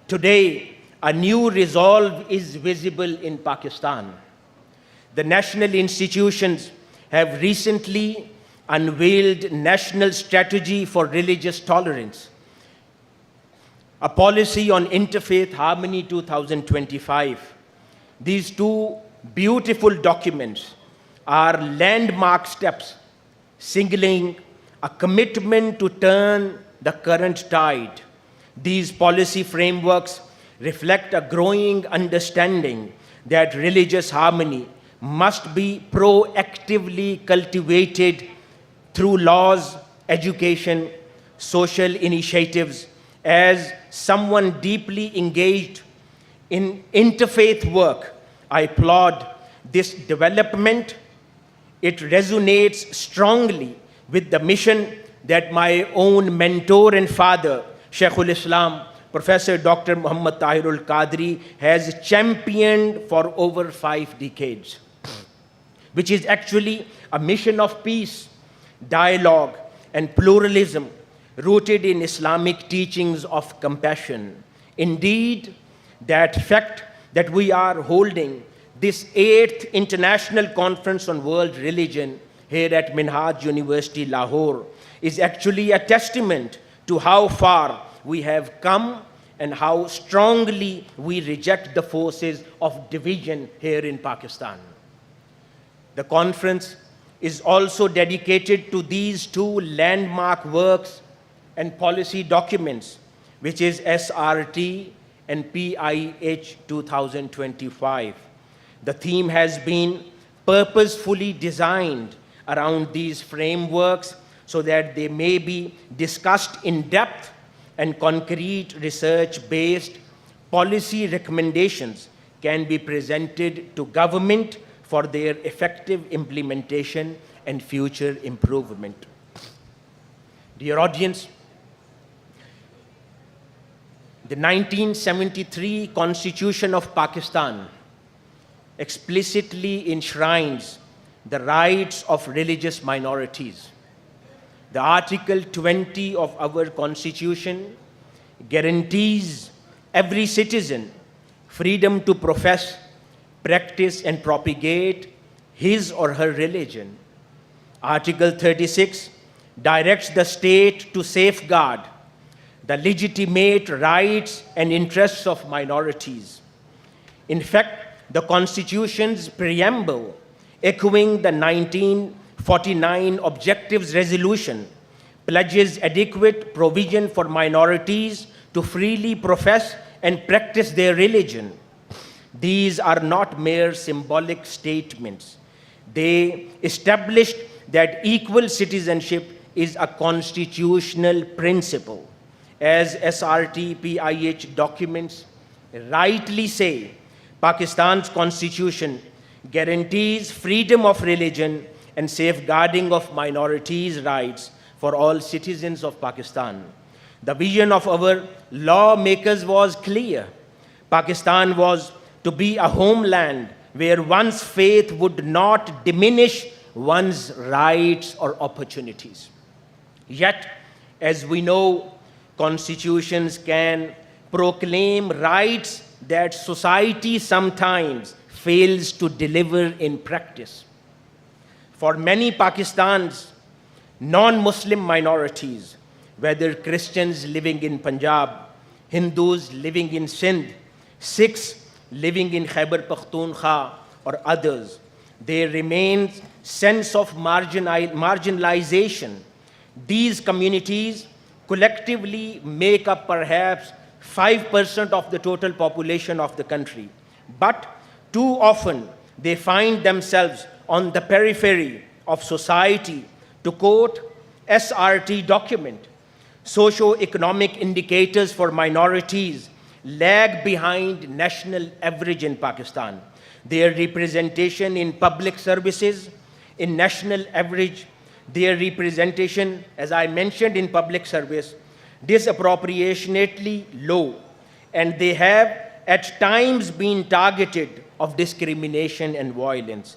Today, a new resolve is visible in Pakistan. The national institutions have recently unveiled National Strategy for Religious Tolerance, a policy on interfaith harmony 2025. These two beautiful documents are landmark steps signaling a commitment to turn the current tide. These policy frameworks reflect a growing understanding that religious harmony must be proactively cultivated through laws, education, social initiatives. As someone deeply engaged in interfaith work, I applaud this development. It resonates strongly with the mission that my own mentor and father, Shaykhul Islam, Professor Dr. Muhammad Tahirul Qadri, has championed for over 5 decades, which is actually a mission of peace, dialogue, and pluralism rooted in Islamic teachings of compassion. Indeed, that fact that we are holding this 8th International Conference on World Religion here at Minhaj University, Lahore, is actually a testament to how far we have come and how strongly we reject the forces of division here in Pakistan. The conference is also dedicated to these two landmark works and policy documents, which is SRT and PIH 2025. The theme has been purposefully designed around these frameworks so that they may be discussed in depth, and concrete research-based policy recommendations can be presented to government for their effective implementation and future improvement. Dear audience, the 1973 Constitution of Pakistan explicitly enshrines the rights of religious minorities. The Article 20 of our Constitution guarantees every citizen freedom to profess, practice, and propagate his or her religion. Article 36 directs the state to safeguard the legitimate rights and interests of minorities. In fact, the Constitution's preamble, echoing the 1949 Objectives Resolution, pledges adequate provision for minorities to freely profess and practice their religion. These are not mere symbolic statements. They established that equal citizenship is a constitutional principle. As SRT PIH documents rightly say, Pakistan's constitution guarantees freedom of religion and safeguarding of minorities' rights for all citizens of Pakistan. The vision of our lawmakers was clear. Pakistan was to be a homeland where one's faith would not diminish one's rights or opportunities. Yet, as we know, constitutions can proclaim rights that society sometimes fails to deliver in practice. For many Pakistan's non-Muslim minorities, whether Christians living in Punjab, Hindus living in Sindh, Sikhs living in Khyber Pakhtunkhwa, or others, there remains sense of marginalization. These communities collectively make up perhaps 5% of the total population of the country. But too often, they find themselves on the periphery of society. To quote SRT document, socio-economic indicators for minorities lag behind national average in Pakistan. Their representation in public services, in national average, their representation, as I mentioned, in public service, disproportionately low, and they have at times been targeted of discrimination and violence.